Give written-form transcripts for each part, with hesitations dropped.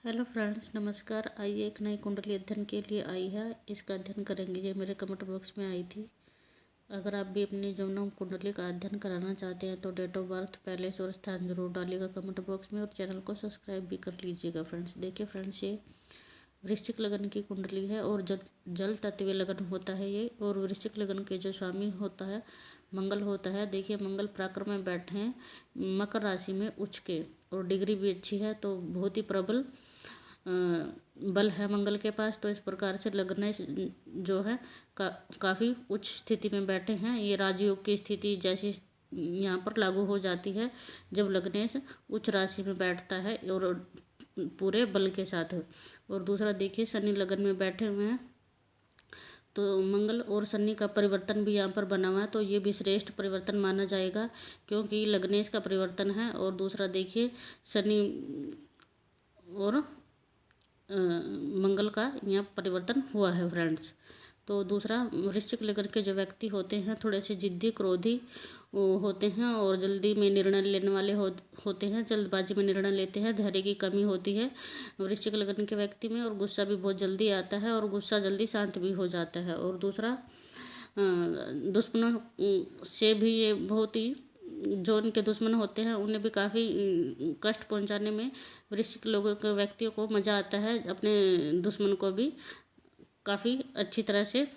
Hello friends, नमस्कार। आइए एक नई कुंडली अध्ययन के लिए आई है। इसका अध्ययन करेंगे। ये मेरे कमेंट बॉक्स में आई थी। अगर आप भी अपनी जन्म कुंडली का अध्ययन कराना चाहते हैं तो डेट ऑफ बर्थ, पैलेस और स्थान जरूर डालिएगा कमेंट बॉक्स में और चैनल को सब्सक्राइब भी कर लीजिएगा फ्रेंड्स। देखिए फ्रेंड्स, ये वृश्चिक लगन की कुंडली है और जल तत्वीय लगन होता है ये। और वृश्चिक लगन के जो स्वामी होता है मंगल होता है। देखिए, मंगल प्राक्रम में बैठे हैं मकर राशि में उच्च के, और डिग्री भी अच्छी है, तो बहुत ही प्रबल बल है मंगल के पास। तो इस प्रकार से लग्न जो है काफ़ी उच्च स्थिति में बैठे हैं। ये राजयोग की स्थिति जैसी यहाँ पर लागू हो जाती है जब लग्नेश उच्च राशि में बैठता है और पूरे बल के साथ। और दूसरा देखिए, शनि लगन में बैठे हुए हैं तो मंगल और शनि का परिवर्तन भी यहाँ पर बना हुआ है, तो ये भी श्रेष्ठ परिवर्तन माना जाएगा क्योंकि लग्नेश का परिवर्तन है। और दूसरा देखिए, शनि और मंगल का यहाँ परिवर्तन हुआ है फ्रेंड्स। तो दूसरा, वृश्चिक लगन के जो व्यक्ति होते हैं थोड़े से जिद्दी, क्रोधी होते हैं और जल्दी में निर्णय लेने वाले होते हैं, जल्दबाजी में निर्णय लेते हैं, धैर्य की कमी होती है वृश्चिक लगन के व्यक्ति में, और गुस्सा भी बहुत जल्दी आता है और गुस्सा जल्दी शांत भी हो जाता है। और दूसरा, दुश्मनों से भी ये बहुत ही, जो उनके दुश्मन होते हैं उन्हें भी काफ़ी कष्ट पहुंचाने में वृश्चिक लोगों के व्यक्तियों को मज़ा आता है। अपने दुश्मन को भी काफ़ी अच्छी तरह से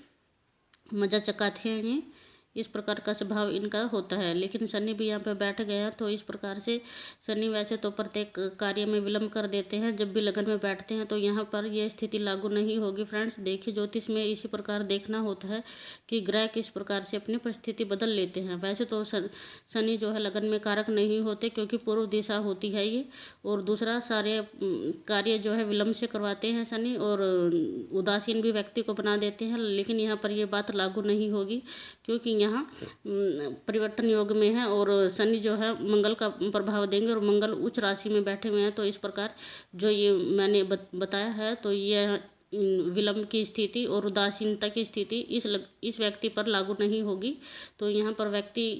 मज़ा चखाते हैं ये। इस प्रकार का स्वभाव इनका होता है। लेकिन शनि भी यहाँ पे बैठ गए हैं, तो इस प्रकार से शनि वैसे तो प्रत्येक कार्य में विलंब कर देते हैं जब भी लगन में बैठते हैं, तो यहाँ पर यह स्थिति लागू नहीं होगी फ्रेंड्स। देखिए, ज्योतिष में इसी प्रकार देखना होता है कि ग्रह किस प्रकार से अपनी परिस्थिति बदल लेते हैं। वैसे तो शनि जो है लगन में कारक नहीं होते क्योंकि पूर्व दिशा होती है ये। और दूसरा, सारे कार्य जो है विलंब से करवाते हैं शनि, और उदासीन भी व्यक्ति को बना देते हैं। लेकिन यहाँ पर ये बात लागू नहीं होगी क्योंकि यहाँ परिवर्तन योग में है और शनि जो है मंगल का प्रभाव देंगे और मंगल उच्च राशि में बैठे हुए हैं। तो इस प्रकार जो ये मैंने बताया है, तो ये विलंब की स्थिति और उदासीनता की स्थिति इस व्यक्ति पर लागू नहीं होगी। तो यहाँ पर व्यक्ति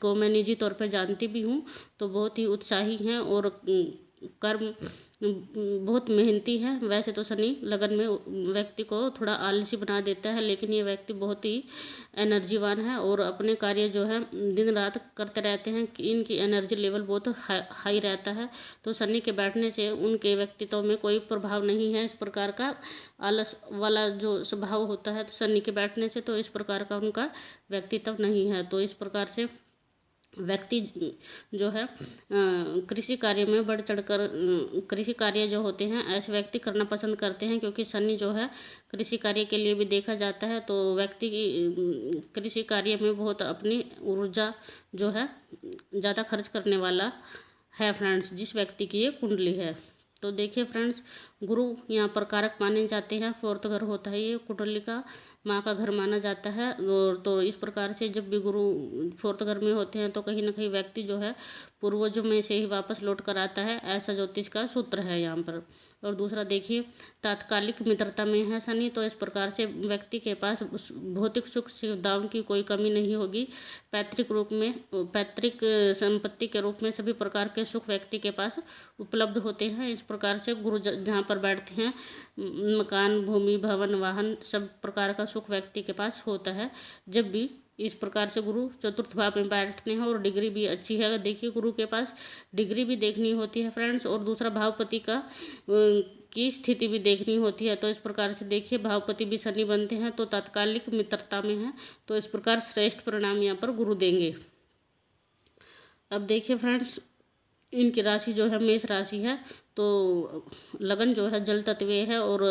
को मैं निजी तौर पर जानती भी हूँ, तो बहुत ही उत्साही हैं और कर्म बहुत मेहनती है। वैसे तो शनि लगन में व्यक्ति को थोड़ा आलसी बना देता है, लेकिन ये व्यक्ति बहुत ही एनर्जीवान है और अपने कार्य जो है दिन रात करते रहते हैं कि इनकी एनर्जी लेवल बहुत हाई रहता है। तो शनि के बैठने से उनके व्यक्तित्व में कोई प्रभाव नहीं है इस प्रकार का आलस वाला जो स्वभाव होता है शनि के बैठने से, तो इस प्रकार का उनका व्यक्तित्व नहीं है। तो इस प्रकार से व्यक्ति जो है कृषि कार्य में बढ़ चढ़कर कृषि कार्य जो होते हैं ऐसे व्यक्ति करना पसंद करते हैं क्योंकि शनि जो है कृषि कार्य के लिए भी देखा जाता है। तो व्यक्ति की कृषि कार्य में बहुत अपनी ऊर्जा जो है ज़्यादा खर्च करने वाला है फ्रेंड्स, जिस व्यक्ति की ये कुंडली है। तो देखिए फ्रेंड्स, गुरु यहाँ पर कारक माने जाते हैं। फोर्थ घर होता है ये कुंडली का, माँ का घर माना जाता है। और तो इस प्रकार से जब भी गुरु फोर्थ घर में होते हैं तो कहीं ना कहीं व्यक्ति जो है पूर्वजों में से ही वापस लौट कर आता है, ऐसा ज्योतिष का सूत्र है यहाँ पर। और दूसरा देखिए, तात्कालिक मित्रता में है शनि, तो इस प्रकार से व्यक्ति के पास भौतिक सुख सुविधाओं की कोई कमी नहीं होगी। पैतृक संपत्ति के रूप में सभी प्रकार के सुख व्यक्ति के पास उपलब्ध होते हैं। इस प्रकार से गुरु जहाँ पर बैठते हैं, मकान, भूमि, भवन, वाहन, सब प्रकार का सुख व्यक्ति के पास होता है जब भी इस प्रकार से गुरु चतुर्थ भाव में बैठते हैं। और डिग्री भी अच्छी है। देखिए, गुरु के पास डिग्री भी देखनी होती है फ्रेंड्स, और दूसरा भावपति की स्थिति भी देखनी होती है। तो इस प्रकार से देखिए, भावपति भी शनि बनते हैं तो तात्कालिक मित्रता में है, तो इस प्रकार श्रेष्ठ परिणाम यहाँ पर गुरु देंगे। अब देखिए फ्रेंड्स, इनकी राशि जो है मेष राशि है, तो लगन जो है जल तत्वीय है और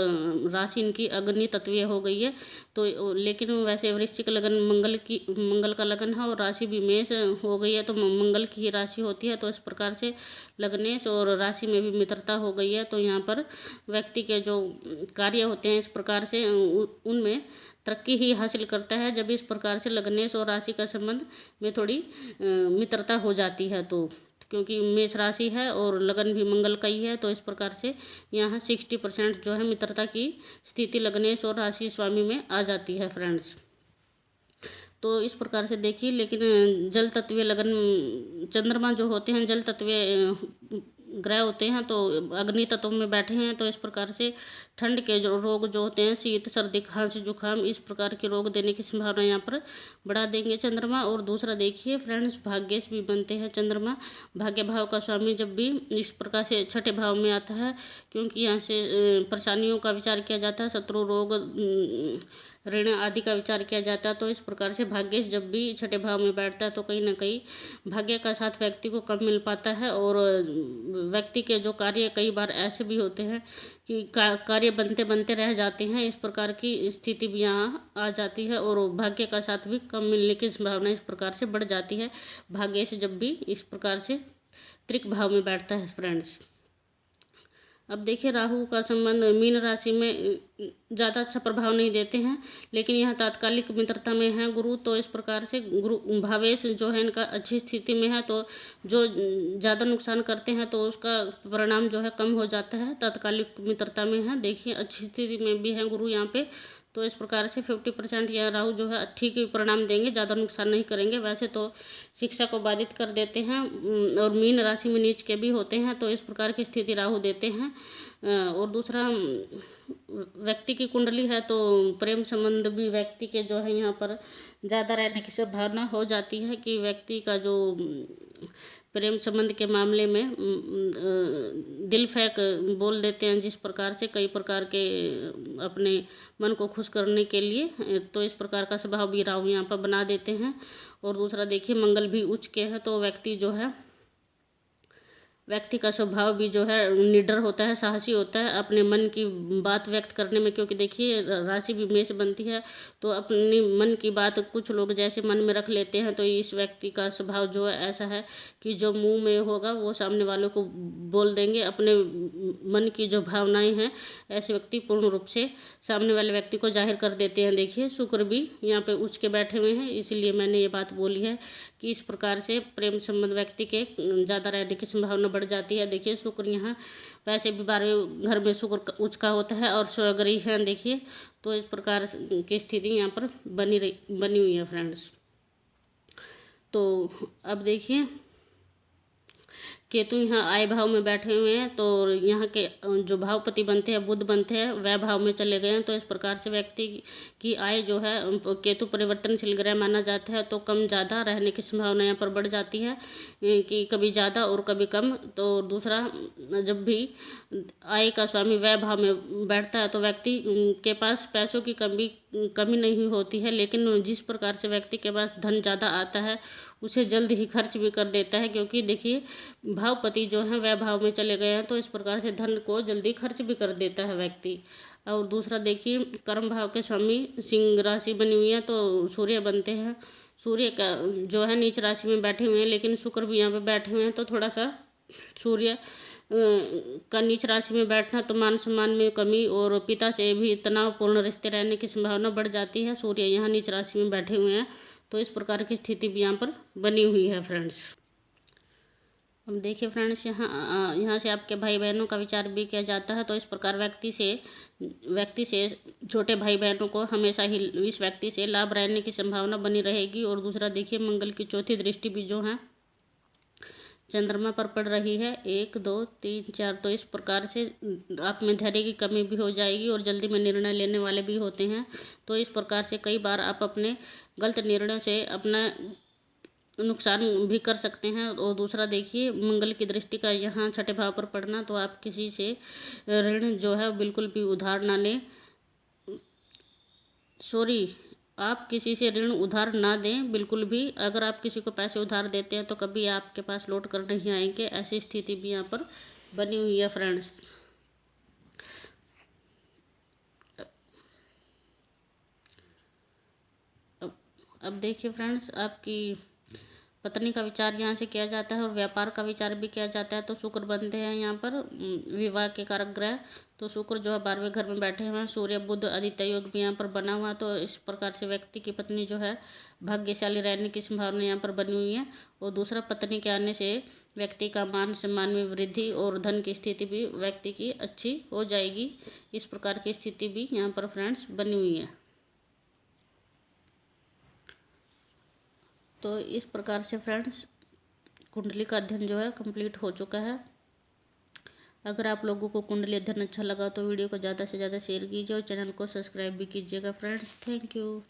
राशि इनकी अग्नि तत्वीय हो गई है। तो लेकिन वैसे वृश्चिक लगन मंगल का लगन है और राशि भी मेष हो गई है, तो मंगल की ही राशि होती है। तो इस प्रकार से लग्नेश और राशि में भी मित्रता हो गई है। तो यहाँ पर व्यक्ति के जो कार्य होते हैं इस प्रकार से उनमें तरक्की ही हासिल करता है जब इस प्रकार से लग्नेश और राशि का संबंध में थोड़ी मित्रता हो जाती है। तो क्योंकि मेष राशि है और लगन भी मंगल का ही है, तो इस प्रकार से यहाँ 60% जो है मित्रता की स्थिति लग्नेश और राशि स्वामी में आ जाती है फ्रेंड्स। तो इस प्रकार से देखिए, लेकिन जल तत्वीय लगन चंद्रमा जो होते हैं जल तत्वीय ग्रह होते हैं तो अग्नि तत्व में बैठे हैं, तो इस प्रकार से ठंड के जो रोग जो होते हैं, शीत सर्दी खांसी जुकाम, इस प्रकार के रोग देने की संभावना यहाँ पर बढ़ा देंगे चंद्रमा। और दूसरा देखिए फ्रेंड्स, भाग्येश भी बनते हैं चंद्रमा। भाग्य भाव का स्वामी जब भी इस प्रकार से छठे भाव में आता है, क्योंकि यहाँ से परेशानियों का विचार किया जाता है, शत्रु रोग ऋण आदि का विचार किया जाता है। तो इस प्रकार से भाग्येश जब भी छठे भाव में बैठता है तो कहीं ना कहीं भाग्य का साथ व्यक्ति को कम मिल पाता है, और व्यक्ति के जो कार्य कई बार ऐसे भी होते हैं कि कार्य बनते बनते रह जाते हैं। इस प्रकार की स्थिति भी यहाँ आ जाती है, और भाग्य का साथ भी कम मिलने की संभावना इस प्रकार से बढ़ जाती है भाग्य से जब भी इस प्रकार से त्रिक भाव में बैठता है फ्रेंड्स। अब देखिए, राहु का संबंध मीन राशि में ज़्यादा अच्छा प्रभाव नहीं देते हैं, लेकिन यह तात्कालिक मित्रता में है गुरु। तो इस प्रकार से गुरु भावेश जो है इनका अच्छी स्थिति में है, तो जो ज़्यादा नुकसान करते हैं तो उसका परिणाम जो है कम हो जाता है। तात्कालिक मित्रता में है, देखिए अच्छी स्थिति में भी है गुरु यहाँ पे। तो इस प्रकार से 50% यह राहु जो है ठीक ही परिणाम देंगे, ज़्यादा नुकसान नहीं करेंगे। वैसे तो शिक्षा को बाधित कर देते हैं, और मीन राशि में नीच के भी होते हैं, तो इस प्रकार की स्थिति राहु देते हैं। और दूसरा, व्यक्ति की कुंडली है तो प्रेम संबंध भी व्यक्ति के जो है यहाँ पर ज़्यादा रहने की संभावना हो जाती है, कि व्यक्ति का जो प्रेम संबंध के मामले में दिल फेंक बोल देते हैं, जिस प्रकार से कई प्रकार के अपने मन को खुश करने के लिए, तो इस प्रकार का स्वभाव भी राहु यहाँ पर बना देते हैं। और दूसरा देखिए, मंगल भी उच्च के हैं, तो व्यक्ति का स्वभाव भी जो है निडर होता है, साहसी होता है अपने मन की बात व्यक्त करने में, क्योंकि देखिए राशि भी मेष बनती है, तो अपनी मन की बात कुछ लोग जैसे मन में रख लेते हैं। तो इस व्यक्ति का स्वभाव जो है ऐसा है कि जो मुंह में होगा वो सामने वालों को बोल देंगे, अपने मन की जो भावनाएं हैं ऐसे व्यक्ति पूर्ण रूप से सामने वाले व्यक्ति को जाहिर कर देते हैं। देखिए, शुक्र भी यहाँ पे उच्च के बैठे हुए हैं, इसीलिए मैंने ये बात बोली है कि इस प्रकार से प्रेम संबंध व्यक्ति के ज़्यादा रहने की संभावना बढ़ जाती है। देखिए, शुक्र यहाँ वैसे भी 12वें घर में शुक्र उच्च का होता है और स्वग्रही है। देखिए, तो इस प्रकार की स्थिति यहाँ पर बनी हुई है फ्रेंड्स। तो अब देखिए, केतु यहाँ आय भाव में बैठे हुए हैं, तो यहाँ के जो भावपति बनते हैं बुध बनते हैं वह भाव में चले गए हैं। तो इस प्रकार से व्यक्ति की आय जो है, केतु परिवर्तनशील ग्रह माना जाता है, तो कम ज़्यादा रहने की संभावना यहाँ पर बढ़ जाती है, कि कभी ज़्यादा और कभी कम। तो दूसरा, जब भी आय का स्वामी वह भाव में बैठता है तो व्यक्ति के पास पैसों की कमी नहीं होती है, लेकिन जिस प्रकार से व्यक्ति के पास धन ज़्यादा आता है उसे जल्द ही खर्च भी कर देता है, क्योंकि देखिए भावपति जो है वह भाव में चले गए हैं, तो इस प्रकार से धन को जल्दी खर्च भी कर देता है व्यक्ति। और दूसरा देखिए, कर्म भाव के स्वामी सिंह राशि बनी हुई है, तो सूर्य बनते हैं। सूर्य का जो है नीच राशि में बैठे हुए हैं, लेकिन शुक्र भी यहाँ पे बैठे हुए हैं, तो थोड़ा सा सूर्य का नीच राशि में बैठना तो मान सम्मान में कमी और पिता से भी तनावपूर्ण रिश्ते रहने की संभावना बढ़ जाती है। सूर्य यहाँ नीच राशि में बैठे हुए हैं, तो इस प्रकार की स्थिति भी यहाँ पर बनी हुई है फ्रेंड्स। अब देखिए फ्रेंड्स, यहाँ से आपके भाई बहनों का विचार भी किया जाता है, तो इस प्रकार व्यक्ति से छोटे भाई बहनों को हमेशा ही इस व्यक्ति से लाभ रहने की संभावना बनी रहेगी। और दूसरा देखिए, मंगल की चौथी दृष्टि भी जो है चंद्रमा पर पड़ रही है, 1 2 3 4, तो इस प्रकार से आप में धैर्य की कमी भी हो जाएगी और जल्दी में निर्णय लेने वाले भी होते हैं। तो इस प्रकार से कई बार आप अपने गलत निर्णयों से अपना नुकसान भी कर सकते हैं। और दूसरा देखिए, मंगल की दृष्टि का यहाँ छठे भाव पर पड़ना, तो आप किसी से ऋण जो है बिल्कुल भी उधार ना लें। आप किसी से ऋण उधार ना दें बिल्कुल भी। अगर आप किसी को पैसे उधार देते हैं तो कभी आपके पास लौट कर नहीं आएंगे, ऐसी स्थिति भी यहाँ पर बनी हुई है फ्रेंड्स। अब देखिए फ्रेंड्स, आपकी पत्नी का विचार यहाँ से किया जाता है और व्यापार का विचार भी किया जाता है। तो शुक्र बनते हैं यहाँ पर विवाह के कारक ग्रह, तो शुक्र जो है 12वें घर में बैठे हुए हैं। सूर्य बुध आदित्य योग भी यहाँ पर बना हुआ, तो इस प्रकार से व्यक्ति की पत्नी जो है भाग्यशाली रहने की संभावना यहाँ पर बनी हुई है। और दूसरा, पत्नी के आने से व्यक्ति का मान सम्मान में वृद्धि और धन की स्थिति भी व्यक्ति की अच्छी हो जाएगी। इस प्रकार की स्थिति भी यहाँ पर फ्रेंड्स बनी हुई है। तो इस प्रकार से फ्रेंड्स कुंडली का अध्ययन जो है कंप्लीट हो चुका है। अगर आप लोगों को कुंडली अध्ययन अच्छा लगा तो वीडियो को ज़्यादा से ज़्यादा शेयर कीजिए और चैनल को सब्सक्राइब भी कीजिएगा फ्रेंड्स। Thank you.